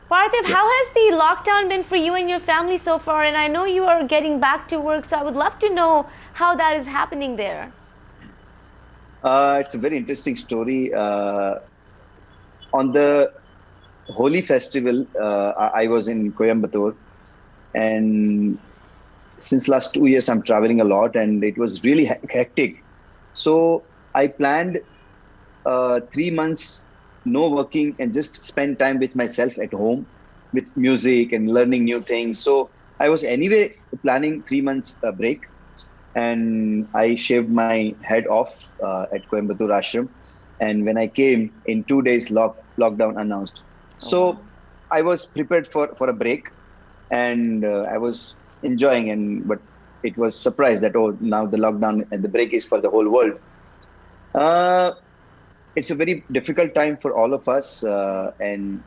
Parthiv, how Yes. has the lockdown been for you and your family so far? And I know you are getting back to work, so I would love to know how that is happening there. It's a very interesting story. On the Holi festival, I was in Coimbatore, and since last 2 years, I'm traveling a lot, and it was really hectic. So I planned 3 months no working and just spend time with myself at home with music and learning new things. So I was anyway planning 3 months break, and I shaved my head off at Coimbatore Ashram. And when I came in 2 days, lockdown announced. Oh, wow. So I was prepared for a break, and I was enjoying. And but it was surprised that now the lockdown and the break is for the whole world. Uh, it's a very difficult time for all of us, and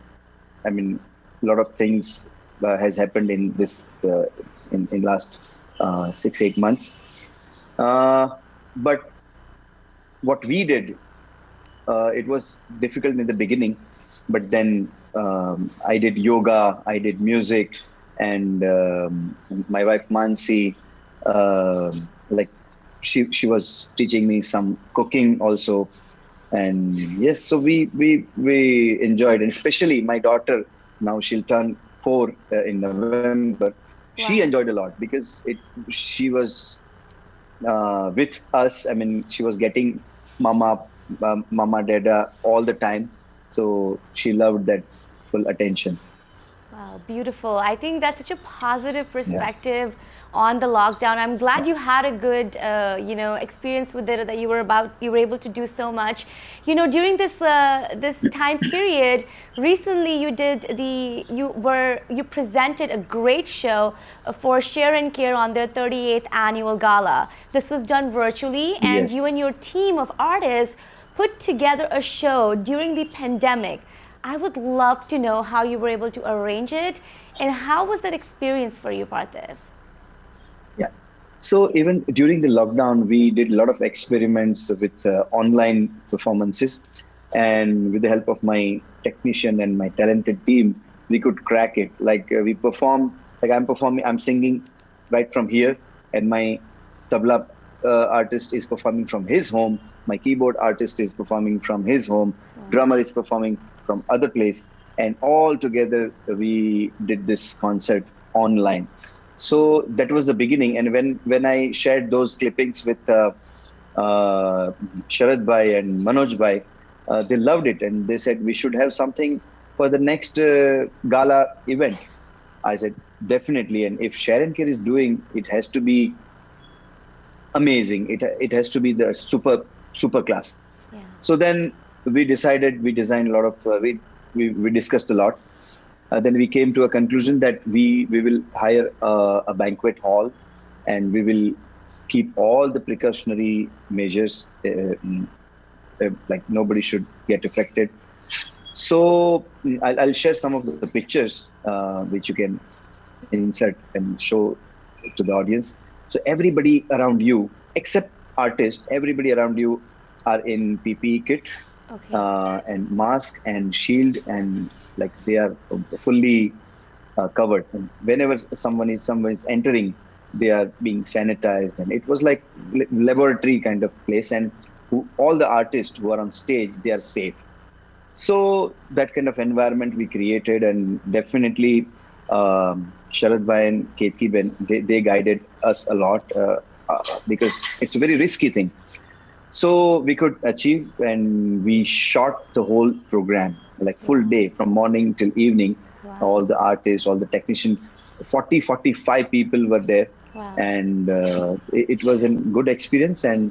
I mean, a lot of things has happened in this in last 6 8 months. Uh, but what we did, it was difficult in the beginning, but then I did yoga, I did music, and my wife Mansi, uh, like she was teaching me some cooking also, and yes, so we enjoyed, and especially my daughter, now she'll turn 4 in November. She enjoyed a Wow. lot because she was with us. I mean, she was getting mama, mama, dada all the time. So she loved that full attention. Wow, beautiful. I think that's such a positive Yeah. perspective on the lockdown. I'm glad you had a good, experience with it. That you were able to do so much. During this time period, recently you presented a great show for Share and Care on their 38th annual gala. This was done virtually, and you Yes. and your team of artists put together a show during the pandemic. I would love to know how you were able to arrange it, and how was that experience for you, Parthiv? Yeah. So even during the lockdown, we did a lot of experiments with online performances, and with the help of my technician and my talented team, we could crack it. Like we perform, like I'm performing, I'm singing right from here, and my tabla artist is performing from his home. My keyboard artist is performing from his home. Drummer is performing from other place, and all together we did this concert online. So that was the beginning. And when I shared those clippings with uh, Sharad Bhai and Manoj Bhai, they loved it, and they said we should have something for the next gala event. I said definitely, and if Sharon Care is doing, it has to be amazing. It has to be the super class. Yeah. So then we decided, we designed a lot of we discussed a lot. Then we came to a conclusion that we will hire a banquet hall, and we will keep all the precautionary measures, like nobody should get affected. So I'll share some of the pictures which you can insert and show to the audience. So everybody around you, except artists, everybody around you are in PPE kit, Okay. and mask and shield, and like they are fully covered. And whenever someone is entering, they are being sanitized, and it was like laboratory kind of place. And all the artists who are on stage, they are safe. So that kind of environment we created, and definitely Sharad Bhai and Ketki Ben, they guided us a lot, because it's a very risky thing. So we could achieve, and we shot the whole program, like full Wow. day from morning till evening. Wow. All the artists, all the technicians, 45 people were there, Wow. and it was a good experience, and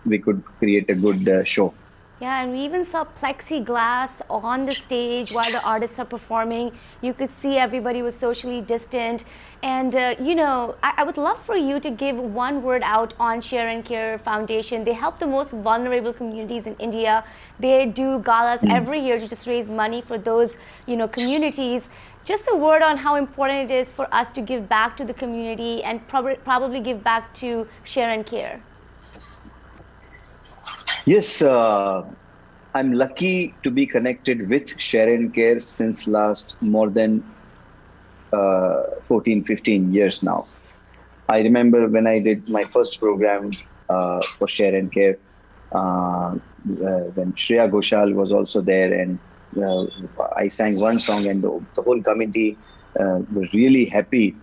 we could create a good show. Yeah, and we even saw plexiglass on the stage while the artists are performing. You could see everybody was socially distant. And, I would love for you to give one word out on Share and Care Foundation. They help the most vulnerable communities in India. They do galas Mm. every year to just raise money for those, communities. Just a word on how important it is for us to give back to the community and probably give back to Share and Care. Yes, I'm lucky to be connected with Share and Care since last more than 14, 15 years now. I remember when I did my first program for Share and Care, when Shreya Ghoshal was also there, and uh, I sang one song, and the whole committee were really happy.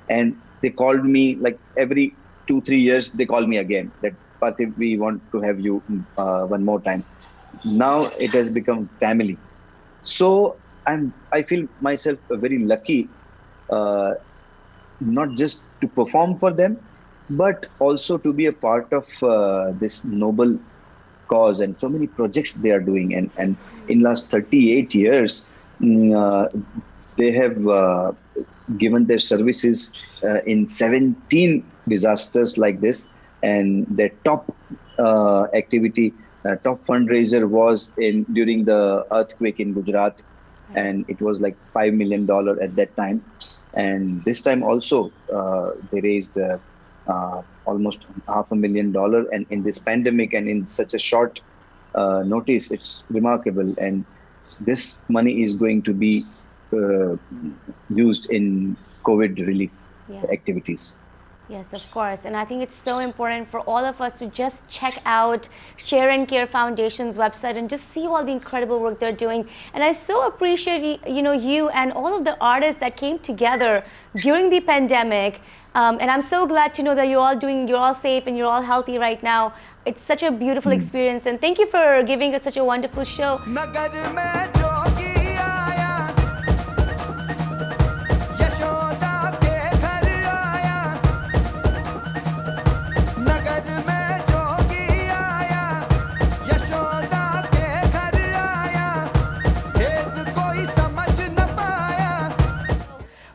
And they called me like every 2, 3 years. They call me again that Parthiv, we want to have you one more time. Now it has become family. So I feel myself very lucky, uh, not just to perform for them, but also to be a part of this noble cause and so many projects they are doing. And in last 38 years, they have given their services in 17 disasters like this. And their top activity, top fundraiser was in during the earthquake in Gujarat, Right. and it was like $5 million at that time. And this time also, they raised almost $500,000. And in this pandemic and in such a short notice, it's remarkable. And this money is going to be uh, used in COVID relief Yeah. activities. Yes, of course. And I think it's so important for all of us to just check out Share and Care Foundation's website and just see all the incredible work they're doing. And I so appreciate you and all of the artists that came together during the pandemic. And I'm so glad to know that you're all safe and you're all healthy right now. It's such a beautiful Hmm. experience. And thank you for giving us such a wonderful show.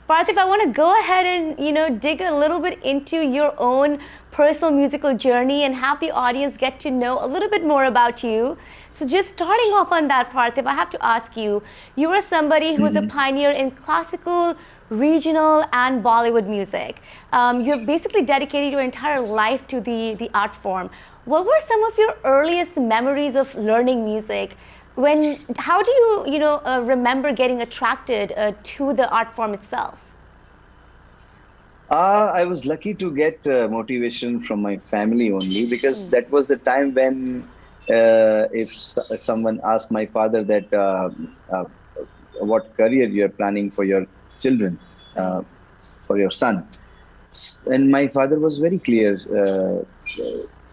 Parthiv, I want to go ahead and dig a little bit into your own personal musical journey and have the audience get to know a little bit more about you. So, just starting off on that, Parthiv, I have to ask you: you are somebody who is a Hmm. pioneer in classical, regional, and Bollywood music. You have basically dedicated your entire life to the art form. What were some of your earliest memories of learning music? How do you remember getting attracted to the art form itself? I was lucky to get motivation from my family only, because Hmm. that was the time when, if someone asked my father that uh, what career you are planning for your children, Right. for your son, and my father was very clear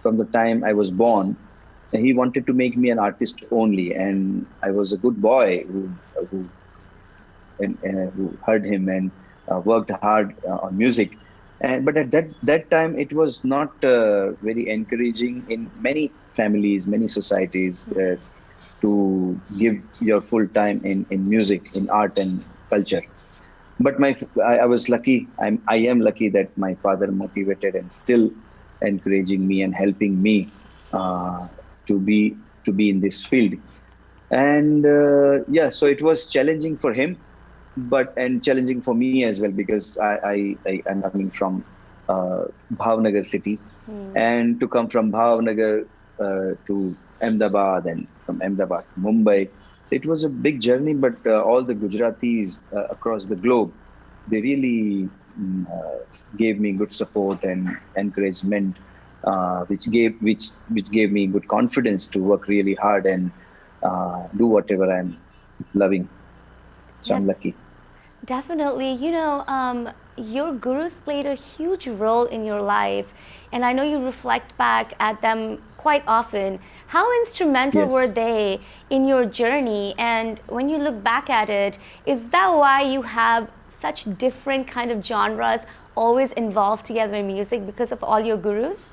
from the time I was born. He wanted to make me an artist only, and I was a good boy who heard him and worked hard on music. And but at that time, it was not very encouraging in many families, many societies, to give your full time in music, in art and culture. But I was lucky. I am lucky that my father motivated and still encouraging me and helping me uh, to be in this field. And yeah, so it was challenging for him, but and challenging for me as well, because I am coming from Bhavnagar city, Hmm. and to come from Bhavnagar to Ahmedabad, and from Ahmedabad to Mumbai. So it was a big journey, but all the Gujaratis across the globe, they really gave me good support and encouragement, which gave me good confidence to work really hard and do whatever I'm loving. So I'm Yes. lucky. Definitely. Your gurus played a huge role in your life, and I know you reflect back at them quite often. How instrumental were Yes. they in your journey? And when you look back at it, is that why you have such different kind of genres always involved together in music because of all your gurus?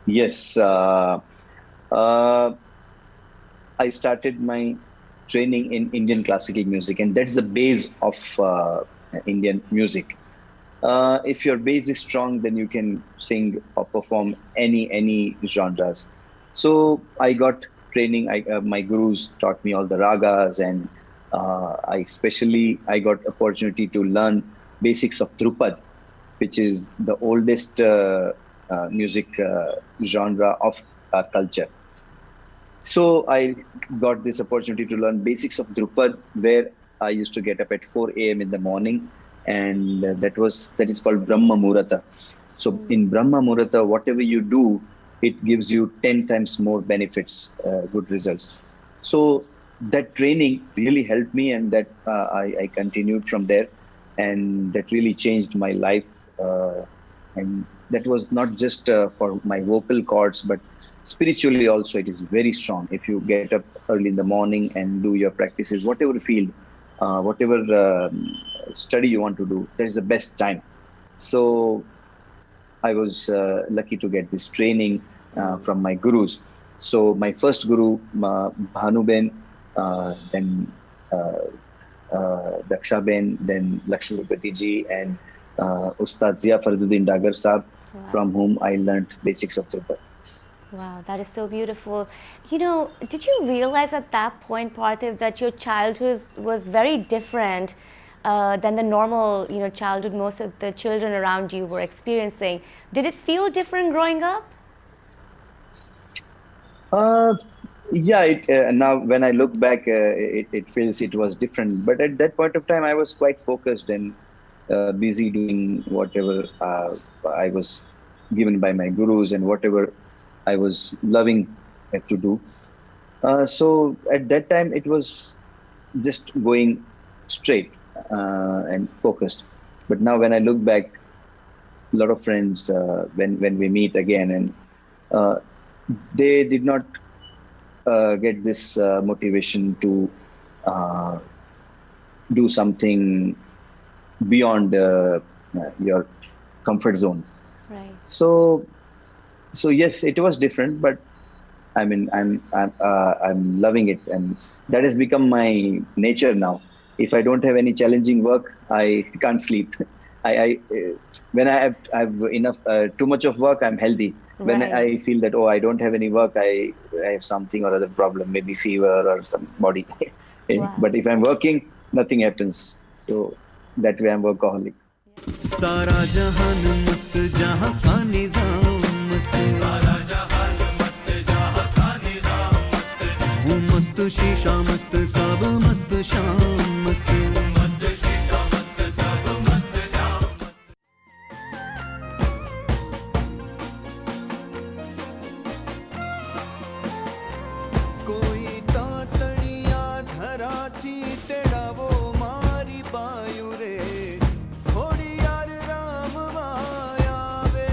Yes. Uh, I started my training in Indian classical music, and that's the base of Indian music. If your base is strong, then you can sing or perform any genres. So I got training. My gurus taught me all the ragas, and I got opportunity to learn basics of Drupad, which is the oldest music genre of culture. So I got this opportunity to learn basics of Drupad, where I used to get up at 4 a.m. in the morning, and that is called Brahma Muhurta. So in Brahma Muhurta, whatever you do, it gives you 10 times more benefits, good results. So that training really helped me, and that I continued from there, and that really changed my life. And that was not just for my vocal cords, but spiritually also. It is very strong. If you get up early in the morning and do your practices, whatever field, whatever study you want to do, that is the best time. So I was lucky to get this training from my gurus. So my first guru, Bhanuben, then Dakshaben, then Lakshmipati ji, and Ustad Zia Farduddin Dagar Saab, Wow. from whom I learned basics of Drupad. Wow, that is so beautiful. Did you realize at that point, Parthiv, that your childhood was very different than the normal, childhood most of the children around you were experiencing? Did it feel different growing up? Uh, yeah, now when I look back, it feels it was different. But at that point of time, I was quite focused and busy doing whatever I was given by my gurus and whatever I was loving to do. So at that time, it was just going straight and focused. But now when I look back, a lot of friends, when we meet again, and uh, they did not get this motivation to uh, do something beyond your comfort zone. Right. So, so yes, it was different, but I mean, I'm loving it, and that has become my nature now. If I don't have any challenging work, I can't sleep. I when I have enough too much of work, I'm healthy. When Right. I feel that, oh, I don't have any work, I have something or other problem, maybe fever or some body. Wow. But if I'm working, nothing happens. So that way I'm workaholic. सारा जहान मस्त जहां का निजाम मस्त सारा जहान मस्त जहां का निजाम मस्त वो मस्त शीशा मस्त सब मस्त शाम मस्त मस्त शीशा मस्त सब मस्त शाम कोई तातड़िया धरा थी तेरा वो मारी बायु रे थोड़ी यार राम माया वे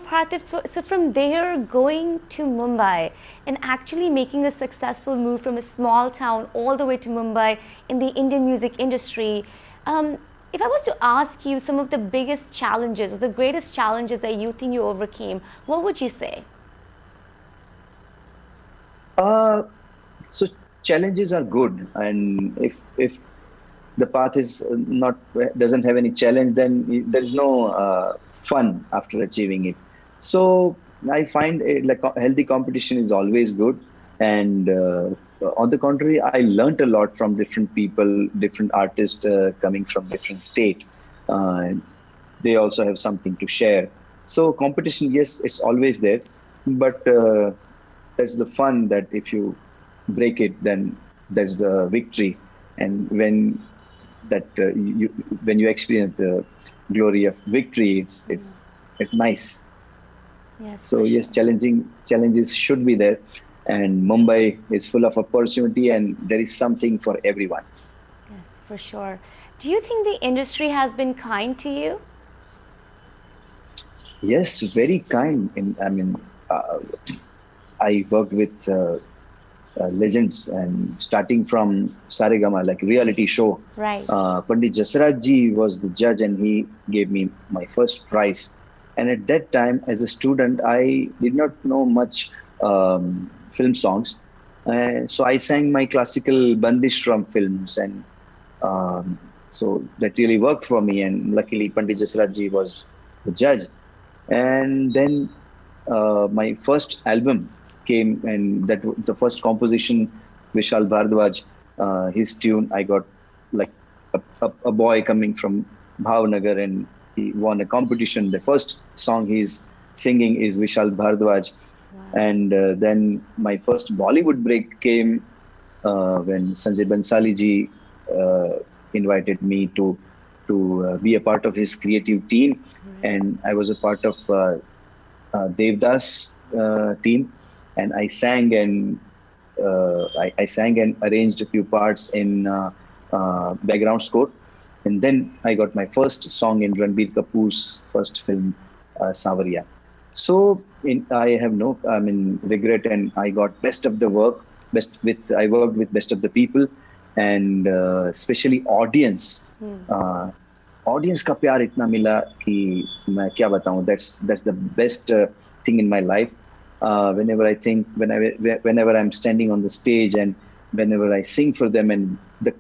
Parthiv, so from there going to Mumbai and actually making a successful move from a small town all the way to Mumbai in the Indian music industry, if I was to ask you some of the biggest challenges or the greatest challenges that you think you overcame, what would you say? Uh, so challenges are good, and if the path is not doesn't have any challenge, then there is no fun after achieving it. So I find like healthy competition is always good, and on the contrary, I learned a lot from different people, different artists coming from different state. Uh, they also have something to share. So competition, yes, it's always there, but that's the fun, that if you break it, then that's the victory. And when you experience the glory of victory, it's nice. Yes, for So yes, sure. challenges should be there, and Mumbai is full of opportunity, and there is something for everyone. Yes, for sure. Do you think the industry has been kind to you? Yes, very kind. I mean, uh, I worked with legends, and starting from Saregama, like reality show. Right. Pandit Jasraj ji was the judge, and he gave me my first prize. And at that time, as a student, I did not know much film songs. So I sang my classical bandish from films, and um, so that really worked for me. And luckily, Pandit Jasraj ji was the judge. And then my first album came, and the first composition, Vishal Bhardwaj, his tune, I got like a boy coming from Bhavnagar, and he won a competition. The first song he's singing is Vishal Bhardwaj. And then my first Bollywood break came when Sanjay Bansali ji invited me to be a part of his creative team, and I was a part of Devdas team, and I sang and arranged a few parts in background score, and then I got my first song in Ranbir Kapoor's first film, Savaria. So I have no, I mean, regret, and I got best of the work. I worked with best of the people, and especially audience. Audience का प्यार इतना मिला कि मैं क्या बताऊं. That's the best thing in my life. Whenever I think, whenever I'm standing on the stage, and whenever I sing for them, and the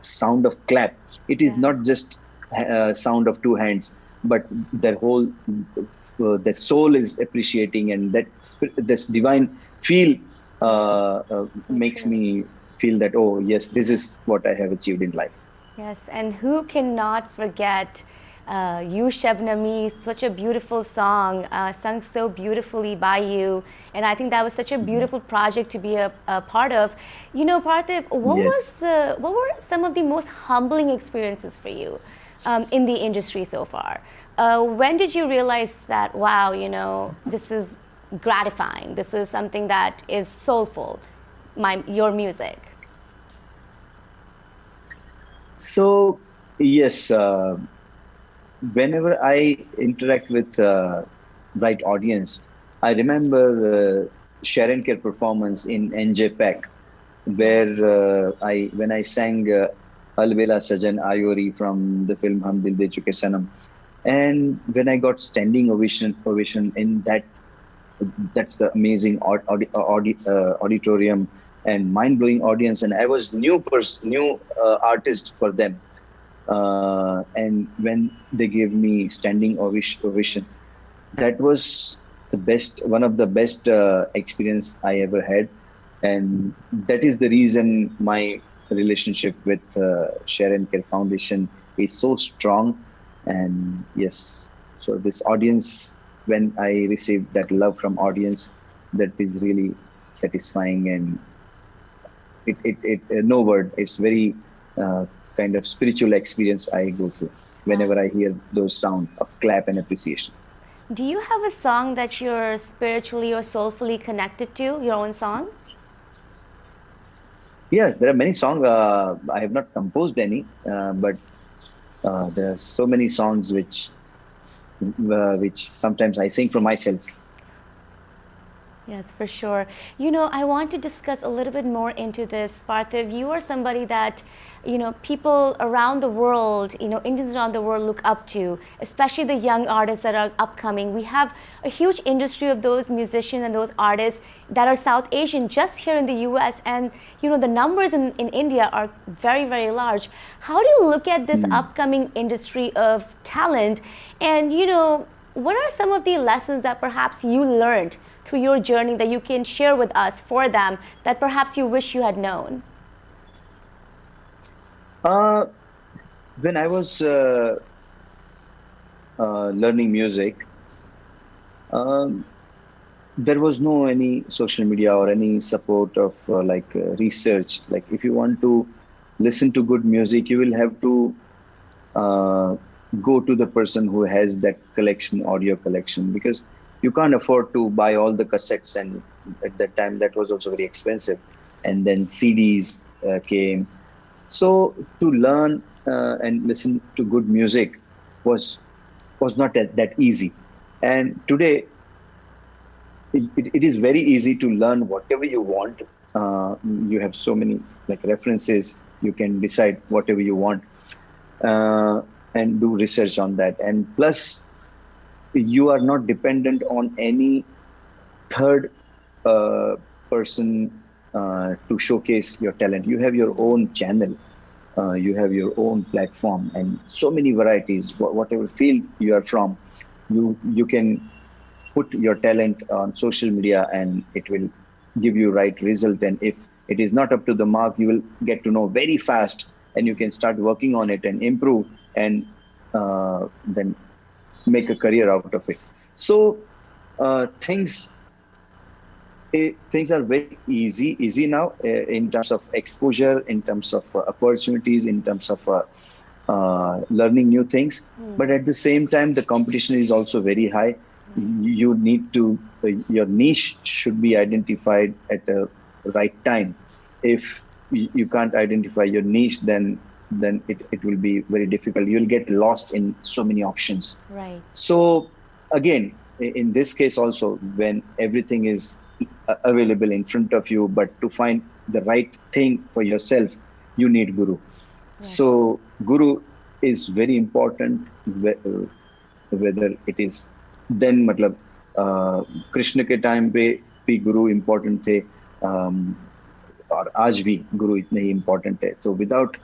sound of clap, it is Yeah. not just sound of two hands, but their whole the soul is appreciating, and this divine feel So makes true. me feel that, oh yes, this is what I have achieved in life. Yes, and who cannot forget You Shabnami, such a beautiful song, sung so beautifully by you. And I think that was such a beautiful project to be a part of. You know, Parthiv, Yes. what were some of the most humbling experiences for you in the industry so far? When did you realize that, wow, this is gratifying, this is something that is soulful, your music? So, yes, whenever I interact with right audience, I remember Sharon Care performance in NJPAC, where Yes. when I sang Alvela Sajan Ayori from the film Hum Dil De Chuke Sanam, and when I got standing ovation in that's the amazing auditorium and mind-blowing audience, and I was new artist for them, and when they gave me standing ovation, that was one of the best experience I ever had, and that is the reason my relationship with Sharon Care Foundation is so strong. And yes, so this audience, when I receive that love from audience, that is really satisfying, and no word. It's very kind of spiritual experience I go through whenever I hear those sound of clap and appreciation. Do you have a song that you're spiritually or soulfully connected to, your own song? Yeah, there are many songs. I have not composed any, but there are so many songs which sometimes I sing for myself. Yes, for sure. I want to discuss a little bit more into this. Parthiv, you are somebody that, people around the world, Indians around the world look up to, especially the young artists that are upcoming. We have a huge industry of those musicians and those artists that are South Asian just here in the US. And, the numbers in India are very, very large. How do you look at this upcoming industry of talent? And, what are some of the lessons that perhaps you learned through your journey that you can share with us for them that perhaps you wish you had known? Uh, when I was learning music, um, there was no any social media or any support of research. Like if you want to listen to good music, you will have to uh, go to the person who has that collection, audio collection, because you can't afford to buy all the cassettes, and at that time that was also very expensive, and then CDs came. So to learn and listen to good music was not that easy. And today it is very easy to learn whatever you want. You have so many like references. You can decide whatever you want and do research on that. And plus, you are not dependent on any third uh, person to showcase your talent. You have your own channel. You have your own platform, and so many varieties. Whatever field you are from, you can put your talent on social media, and it will give you right result. And if it is not up to the mark, you will get to know very fast, and you can start working on it and improve, and then make a career out of it. So things things are very easy now in terms of exposure, in terms of opportunities, in terms of learning new things. But at the same time, the competition is also very high. You need to your niche should be identified at the right time. If you can't identify your niche, then it will be very difficult. You'll get lost in so many options. Right. So again, in this case also, when everything is available in front of you, but to find the right thing for yourself, you need guru. Yes. So guru is very important, whether it is then मतलब कृष्ण के time पे भी गुरु important थे, और आज भी गुरु इतने ही important है. So without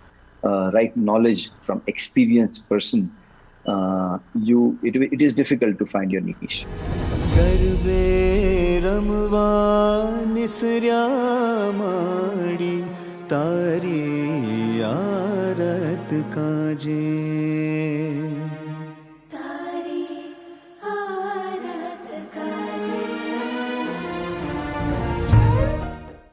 right knowledge from experienced person, it is difficult to find your niche. गर्वे रमवा निसर्या माडी तारी आरत काजे.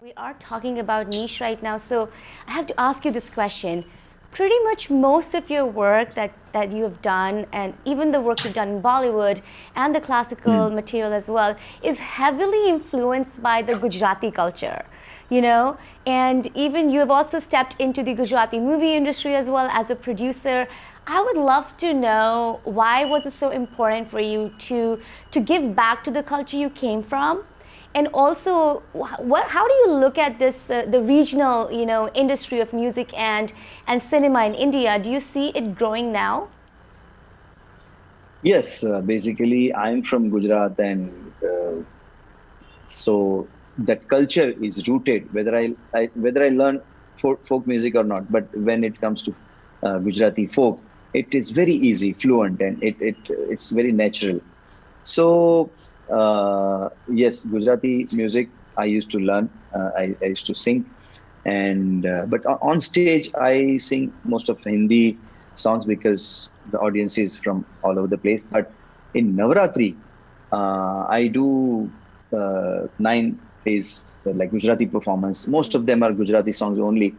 We are talking about niche right now, so I have to ask you this question. Pretty much most of your work that you have done, and even the work you've done in Bollywood and the classical material as well, is heavily influenced by the Gujarati culture, you know? And even you have also stepped into the Gujarati movie industry as well as a producer. I would love to know, why was it so important for you to give back to the culture you came from? And also, how do you look at this, the regional, you know, industry of music and cinema in India? Do you see it growing now? Yes, basically, I'm from Gujarat, and so that culture is rooted. Whether I learn folk music or not, but when it comes to Gujarati folk, it is very easy, fluent, and it's very natural. So yes, Gujarati music I used to learn. I used to sing, and but on stage I sing most of Hindi songs because the audience is from all over the place. But in Navaratri, I do 9 days like Gujarati performance. Most of them are Gujarati songs only.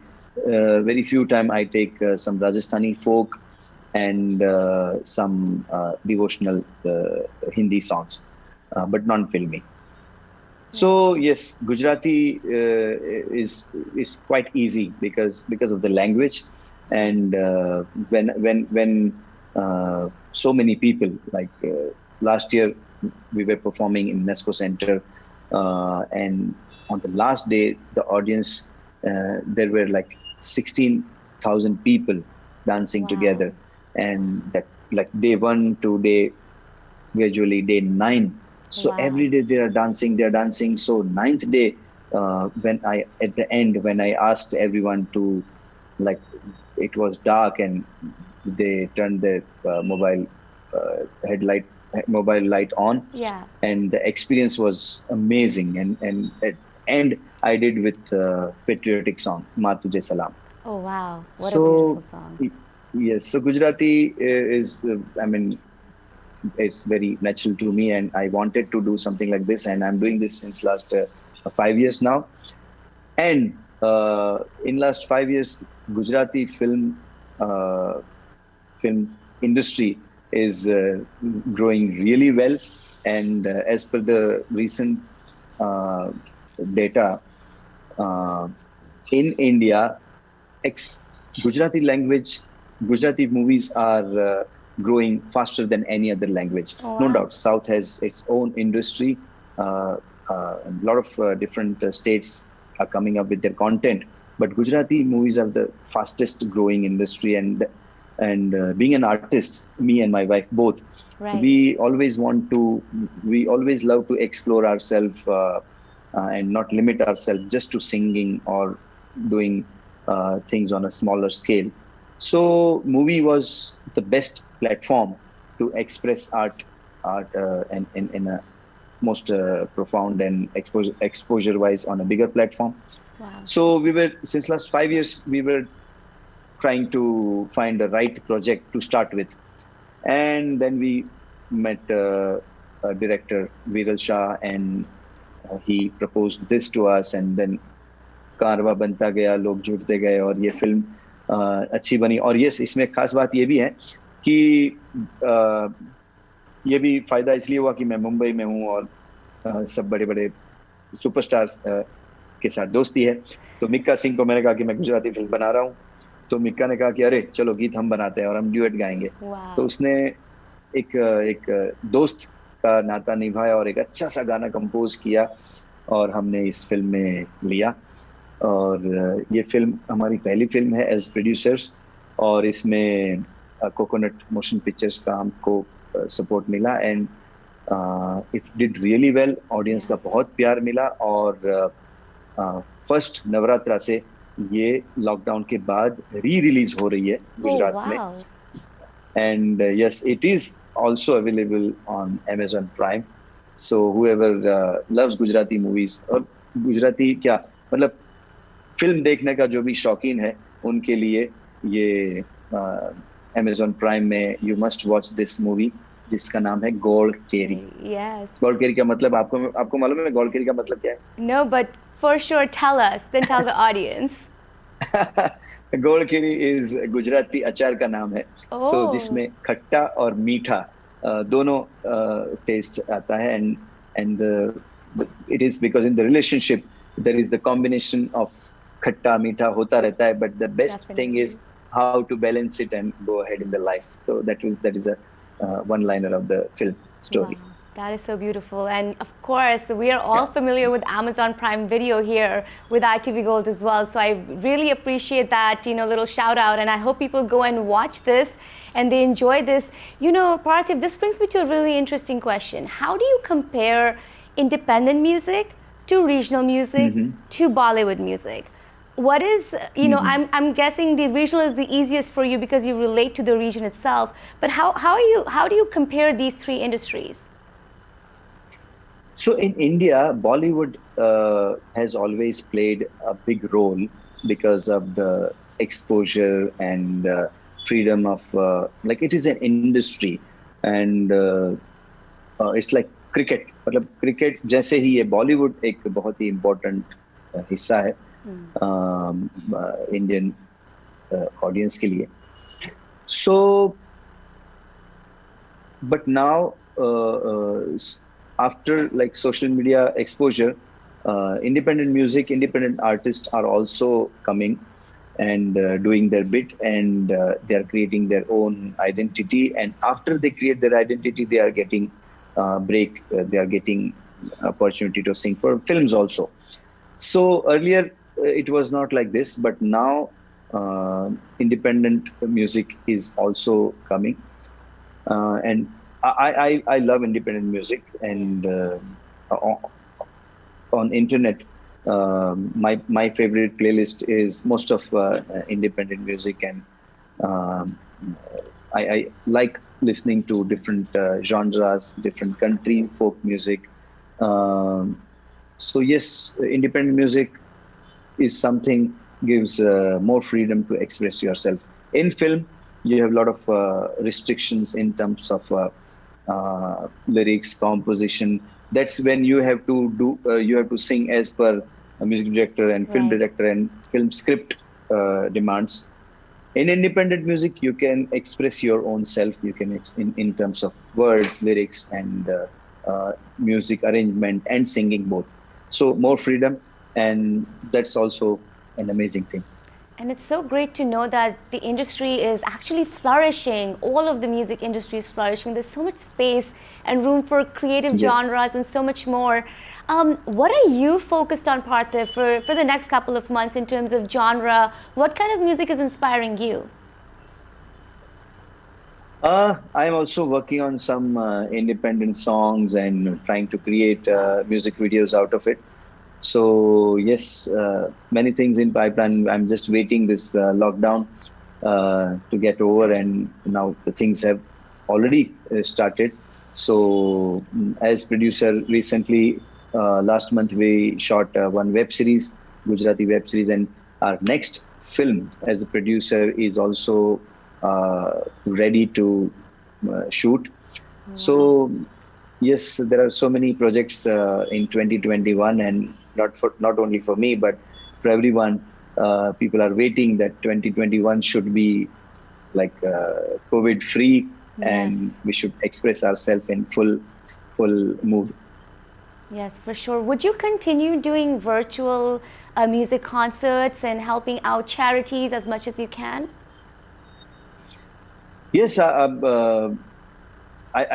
Very few time I take some Rajasthani folk and some devotional Hindi songs, but non-filmy. So yes, Gujarati is quite easy because of the language, and when so many people, like last year we were performing in UNESCO Center, and on the last day the audience, there were like 16,000 people dancing together, and that like day 1 to day gradually day 9. So every day they are dancing. So 9th day, when I at the end when I asked everyone to, like, it was dark and they turned their mobile light on. Yeah. And the experience was amazing. And at end I did with patriotic song "Ma Tujhe Salam." Oh wow! What a beautiful song. Yes, so Gujarati is, I mean, it's very natural to me, and I wanted to do something like this, and I'm doing this since last 5 years now. And in last 5 years, Gujarati film industry is growing really well. And as per the recent data, in India, Gujarati movies are growing faster than any other language. Oh, wow. No doubt, South has its own industry. A lot of different states are coming up with their content, but Gujarati movies are the fastest growing industry. And being an artist, me and my wife both, Right. we always love to explore ourselves and not limit ourselves just to singing or doing things on a smaller scale. So movie was the best platform to express art and in a most profound and exposure wise on a bigger platform. Wow. So since last 5 years, we were trying to find the right project to start with. And then we met director Viral Shah and he proposed this to us, and then कारवा बनता गया, लोग जुड़ते गए और ये film अच्छी बनी. और यस, इसमें खास बात ये भी है कि ये भी फायदा इसलिए हुआ कि मैं मुंबई में हूँ और सब बड़े बड़े सुपरस्टार्स के साथ दोस्ती है. तो मिक्का सिंह को मैंने कहा कि मैं गुजराती फिल्म बना रहा हूँ, तो मिक्का ने कहा कि अरे चलो गीत हम बनाते हैं और हम ड्यूएट गाएंगे. तो उसने एक दोस्त का नाता निभाया और एक अच्छा सा गाना कंपोज किया और हमने इस फिल्म में लिया. और ये फिल्म हमारी पहली फिल्म है एज प्रोड्यूसर्स, और इसमें कोकोनट मोशन पिक्चर्स का हमको सपोर्ट मिला and it did really well. Audience का बहुत प्यार मिला और फर्स्ट नवरात्रा से ये लॉकडाउन के बाद रिलीज हो रही है गुजरात में. And yes, it is also available on Amazon Prime. So whoever loves Gujarati movies और गुजराती क्या मतलब फिल्म देखने का जो भी शौकीन है उनके लिए ये Amazon Prime में you must watch this movie जिसका नाम है गोल केरी. Yes. गोल केरी का मतलब आपको मालूम है गोल केरी का मतलब क्या है? No, but for sure tell us, then tell the audience. Gol keri is Gujarati अचार का नाम है. सो जिसमें खट्टा और मीठा दोनों टेस्ट आता है. And it is because in the relationship there is the combination of खट्टा मीठा होता रहता है, but the best thing is how to balance it and go ahead in the life. So that is the one liner of the film story. Wow. That is so beautiful. And of course, we are all familiar with Amazon Prime Video here with ITV Gold as well. So I really appreciate that, little shout out. And I hope people go and watch this and they enjoy this. Parthiv, this brings me to a really interesting question. How do you compare independent music to regional music to Bollywood music? What is, I'm guessing the regional is the easiest for you because you relate to the region itself. But how do you compare these three industries? So in India, Bollywood has always played a big role because of the exposure and freedom of, like it is an industry, and it's like cricket. मतलब cricket जैसे ही ये Bollywood एक बहुत ही important हिस्सा है Indian audience के लिए. So, but now after like social media exposure, independent music, independent artists are also coming and doing their bit, and they are creating their own identity. And after they create their identity, they are getting break. They are getting opportunity to sing for films also. So earlier it was not like this, but now independent music is also coming, and I love independent music. And on internet, my favorite playlist is most of independent music, and I like listening to different genres, different country folk music. So yes, independent music is something gives more freedom to express yourself. In film, you have a lot of restrictions in terms of lyrics, composition. That's when you have to you have to sing as per a music director and film director and film script demands. In independent music, you can express your own self. You can in terms of words, lyrics, and music arrangement and singing both. So more freedom, and that's also an amazing thing. And it's so great to know that the industry is actually flourishing. All of the music industry is flourishing. There's so much space and room for creative genres and so much more. What are you focused on, Parthiv, for the next couple of months in terms of genre? What kind of music is inspiring you? I'm also working on some independent songs and trying to create music videos out of it. So yes, many things in pipeline. I'm just waiting this lockdown to get over, and now the things have already started. So as producer, recently last month we shot one web series, Gujarati web series, and our next film as a producer is also ready to shoot. So Yes, there are so many projects in 2021, and not only for me, but for everyone. People are waiting that 2021 should be like COVID free, and Yes. we should express ourselves in full mood. Yes, for sure. Would you continue doing virtual music concerts and helping out charities as much as you can? Yes, I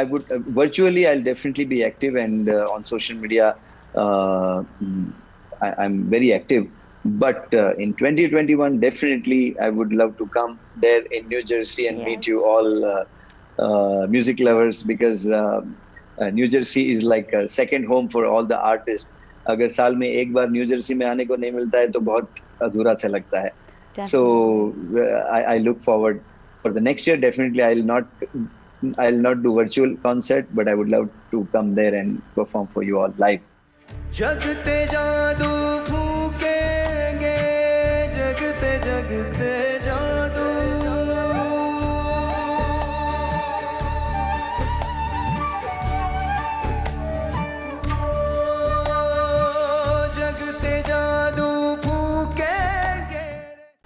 would virtually. I'll definitely be active, and on social media, I'm very active. But in 2021, definitely, I would love to come there in New Jersey and meet Yes. you all, music lovers, because new Jersey is like second home for all the artist. अगर साल में एक बार new Jersey में आने को नहीं मिलता है तो बहुत अधूरा सा लगता है. So Definitely. I look forward for the next year. Definitely, I'll not do virtual concert, but I would love to come there and perform for you all live. जगते जादू फूकेंगे जगते जगते जादू जगते जादू फूकेंगे.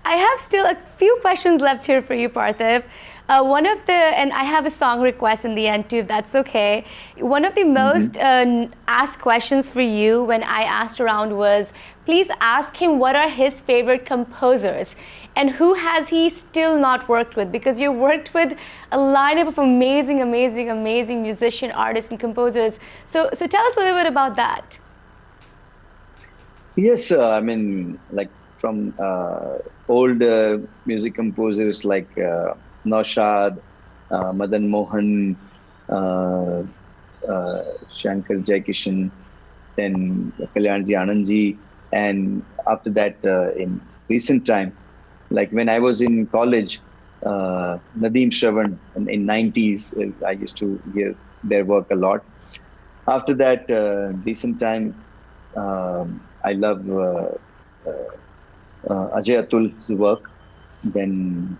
I have still a few questions left here for you, Parthiv. One of the, and I have a song request in the end too, if that's okay. One of the most asked questions for you when I asked around was, please ask him what are his favorite composers and who has he still not worked with? Because you worked with a lineup of amazing, amazing, amazing musician, artists, and composers. So tell us a little bit about that. Yes, I mean, like from old music composers like Naushad, Madan Mohan, uh, Shankar Jaikishan, then Kalyanji Anandji, and after that, in recent time, like when I was in college, Nadeem Shravan in 90s, I used to hear their work a lot. After that, recent time, I love Ajay Atul's work, then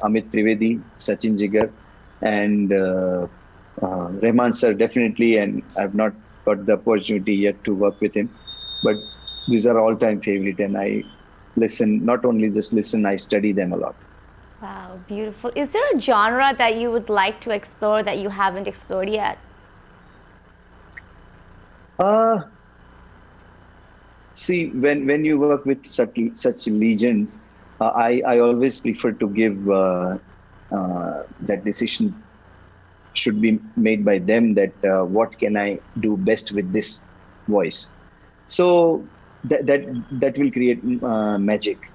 Amit Trivedi, Sachin Jigar, and Rahman sir definitely. And I've not got the opportunity yet to work with him, but these are all-time favorite, and I listen. Not only just listen, I study them a lot. Wow, beautiful. Is there a genre that you would like to explore that you haven't explored yet? Uh, See, when you work with such legends, I always prefer to give that decision should be made by them, that what can I do best with this voice. So that will create magic,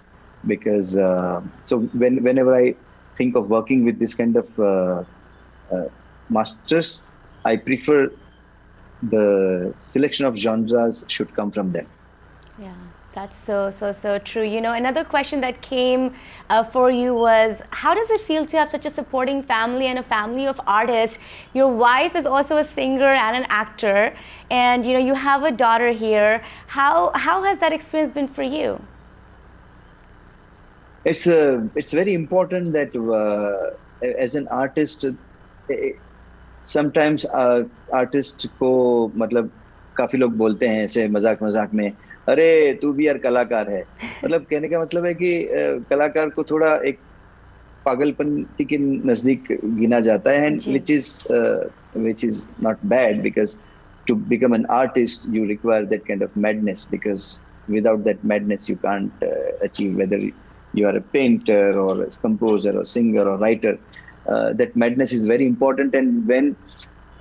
because so whenever I think of working with this kind of uh, masters, I prefer the selection of genres should come from them. Yeah, that's so true. You know, another question that came for you was, how does it feel to have such a supporting family and a family of artists? Your wife is also a singer and an actor, and you know you have a daughter here. How has that experience been for you? It's very important that as an artist, sometimes artist को मतलब काफी लोग बोलते हैं ऐसे मजाक मजाक में, अरे तू भी यार कलाकार है. मतलब कहने का मतलब है कि कलाकार को थोड़ा एक पागलपंती के नजदीक गिना जाता है, एंड जी. which is not bad, because to become an artist you require that kind of madness, because without that madness you can't achieve, whether you are a painter or a composer or singer or writer. That madness is very important, and when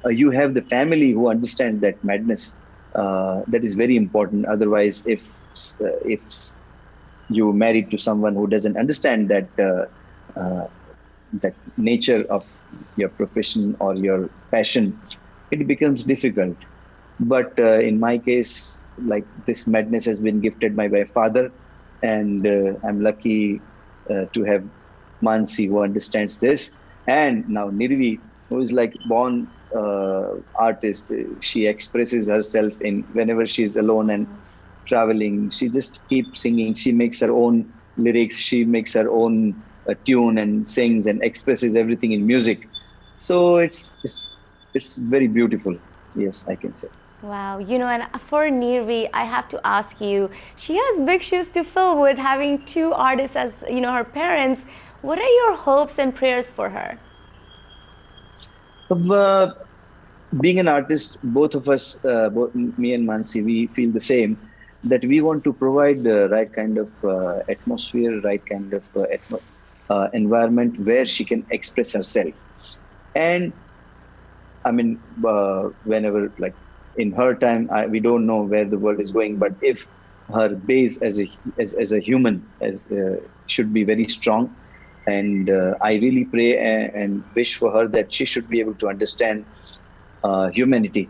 you have the family who understands that madness, that is very important. Otherwise, if you married to someone who doesn't understand that nature of your profession or your passion, it becomes difficult. But in my case, like, this madness has been gifted by my father, and I'm lucky to have Mansi who understands this, and now Nirvi, who is like born artist. She expresses herself in whenever she's alone and traveling. She just keeps singing. She makes her own lyrics. She makes her own tune and sings and expresses everything in music. So it's It's very beautiful. Yes, I can say. Wow, and for Nirvi, I have to ask you, she has big shoes to fill with having two artists as, her parents. What are your hopes and prayers for her? Uh, Being an artist, both of us, both me and Mansi, we feel the same, that we want to provide the right kind of atmosphere, right kind of environment where she can express herself. And I mean, whenever, like in her time, we don't know where the world is going. But if her base as a human as should be very strong, and I really pray and wish for her that she should be able to understand humanity.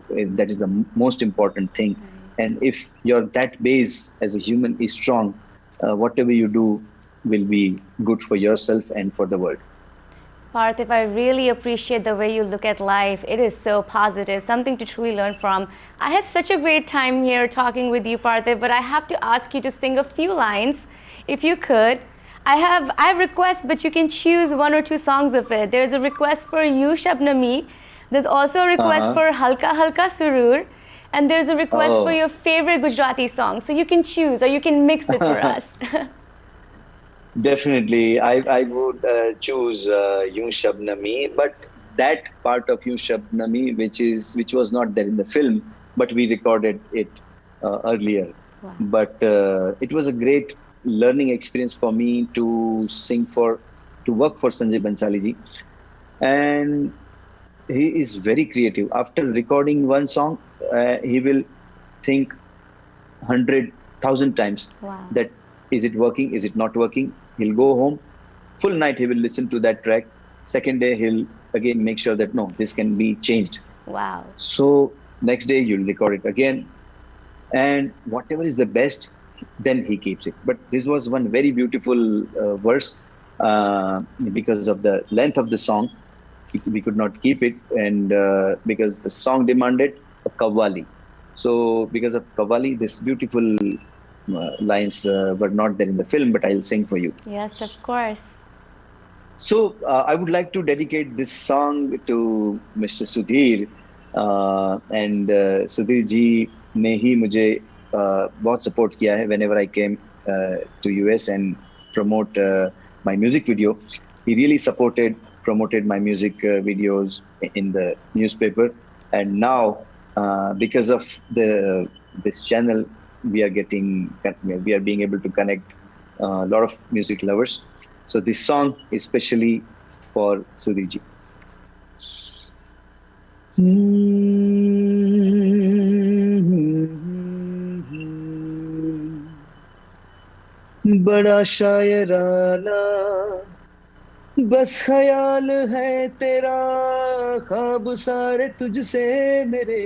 That is the most important thing. And if your that base as a human is strong, whatever you do will be good for yourself and for the world. Parthiv, I really appreciate the way you look at life. It is so positive, something to truly learn from. I had such a great time here talking with you, Parthiv, but I have to ask you to sing a few lines, if you could. I have requests, but you can choose one or two songs of it. There's a request for You Shabnami. There's also a request Uh-huh. for Halka Halka Surur. And there's a request for Oh. your favorite Gujarati song. So you can choose or you can mix it for us. Definitely, I would choose Yun Shabnami, but that part of Yun Shabnami, which was not there in the film, but we recorded it earlier. Wow. But it was a great learning experience for me to to work for Sanjay Bansali ji, and he is very creative. After recording one song, he will think 100,000 times Wow. that is it working, is it not working. He'll go home, full night he will listen to that track. Second day he'll again make sure that no, this can be changed. Wow. So next day you'll record it again, and whatever is the best, then he keeps it. But this was one very beautiful verse. Because of the length of the song, we could not keep it, and because the song demanded a kawali. So because of kawali, this beautiful lines were not there in the film, but I'll sing for you. Yes, of course. So I would like to dedicate this song to Mr. Sudhir, and Sudhir ji ने ही मुझे बहुत support किया है whenever I came to US and promote my music video. He really promoted my music videos in the newspaper, and now because of this channel, we are being able to connect a lot of music lovers. So this song is especially for Sudhir ji. बड़ा शायराना बस ख्याल है तेरा ख्वाब सारे तुझसे मेरे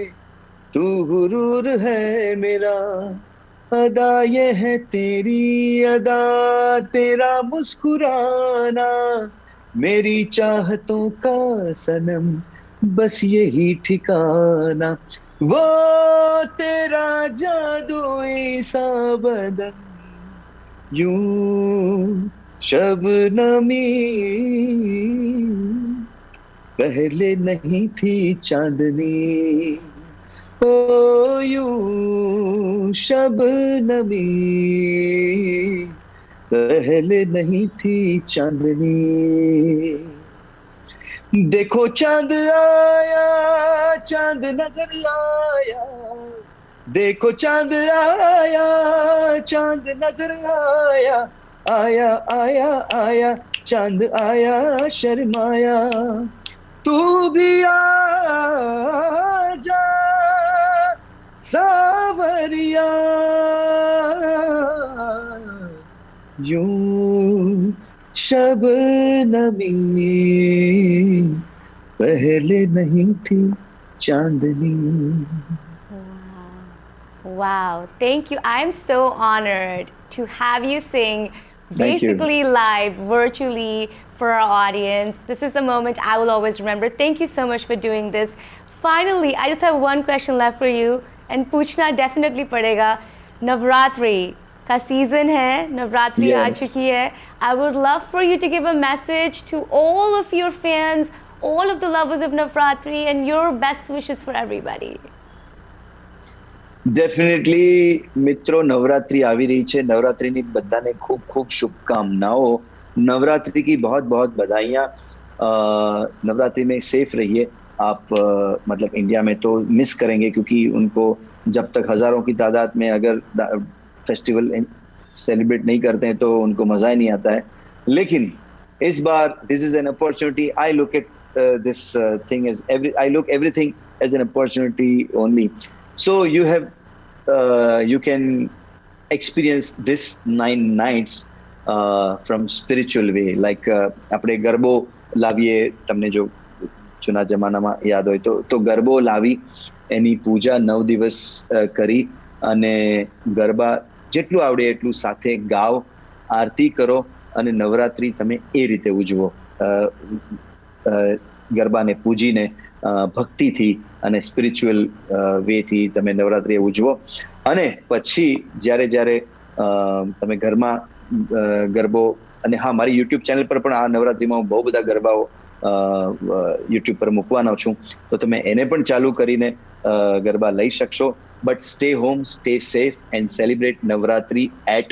तू हुरूर है मेरा अदा ये है तेरी अदा तेरा मुस्कुराना मेरी चाहतों का सनम बस यही ठिकाना वो तेरा जादुई सा बदन यूं शबनमी पहले नहीं थी चांदनी ओ यूं शबनमी पहले नहीं थी चांदनी देखो चांद आया चांद नजर आया देखो चांद आया चांद नजर आया आया आया आया चांद आया शर्माया तू भी आ जा सावरिया यूं शबनमी पहले नहीं थी चांदनी. Wow, thank you. I'm so honored to have you sing Thank you. basically live, virtually for our audience. This is a moment I will always remember. Thank you so much for doing this. Finally, I just have one question left for you, and पूछना definitely पड़ेगा. Navratri का season है, Navratri आ Yes. चुकी है. I would love for you to give a message to all of your fans, all of the lovers of Navratri and your best wishes for everybody. Definitely મિત્રો, નવરાત્રી આવી રહી છે. નવરાત્રીની બધાને ખૂબ ખૂબ શુભકામનાઓ. नवरात्रि की बहुत बहुत बधाइयाँ. नवरात्रि में सेफ रहिए आप. मतलब इंडिया में तो मिस करेंगे क्योंकि उनको जब तक हजारों की तादाद में अगर फेस्टिवल सेलिब्रेट नहीं करते हैं तो उनको मजा ही नहीं आता है. लेकिन इस बार this is an opportunity. I look at this thing as I look everything as an opportunity only. So you can experience this 9 nights from spiritual way. Like આપણે ગરબો લાવીએ, તમને જો જૂના જમાનામાં યાદ હોય તો ગરબો લાવી એની પૂજા 9 દિવસ કરી અને ગરબા જેટલું આવડે એટલું સાથે ગાઓ, આરતી કરો અને નવરાત્રી તમે એ રીતે ઉજવો. ગરબાને પૂજીને ભક્તિથી અને સ્પિરિચ્યુઅલ વેથી તમે નવરાત્રી ઉજવો. અને પછી જ્યારે જ્યારે તમે ઘરમાં ગરબો, અને હા, મારી યુટ્યુબ ચેનલ પર પણ આ નવરાત્રીમાં હું બહુ બધા ગરબાઓ યુટ્યુબ પર મૂકવાનો છું, તો તમે એને પણ ચાલુ કરીને ગરબા લઈ શકશો. But stay home, stay safe and celebrate Navratri at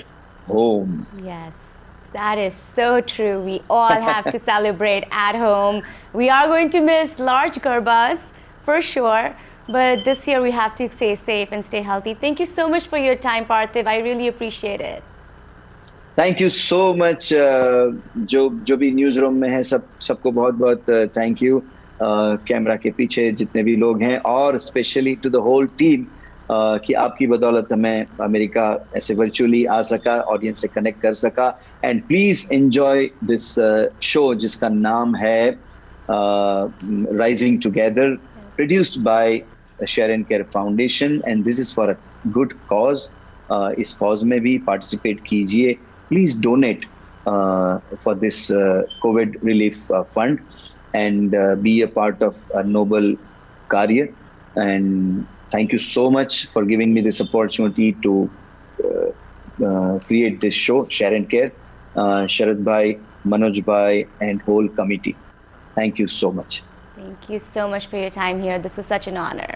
home. Yes. That is so true. We all have to celebrate at home. We are going to miss large garbas for sure, but this year we have to stay safe and stay healthy. Thank you so much for your time, Parthiv. I really appreciate it. Thank you so much. जो भी news room में है सबको बहुत बहुत thank you. Camera के पीछे जितने भी लोग हैं, और specially to the whole team, कि आपकी बदौलत मैं अमेरिका ऐसे वर्चुअली आ सका, ऑडियंस से कनेक्ट कर सका. And please enjoy this show जिसका नाम है rising together, produced by share care foundation, and this is for a good cause. इस कॉज में भी पार्टिसिपेट कीजिए. Please donate for this Covid relief fund and be a part of a noble कार्य. And thank you so much for giving me this opportunity to create this show, Share and Care. Sharad Bhai, Manoj Bhai, and whole committee. Thank you so much. Thank you so much for your time here. This was such an honor.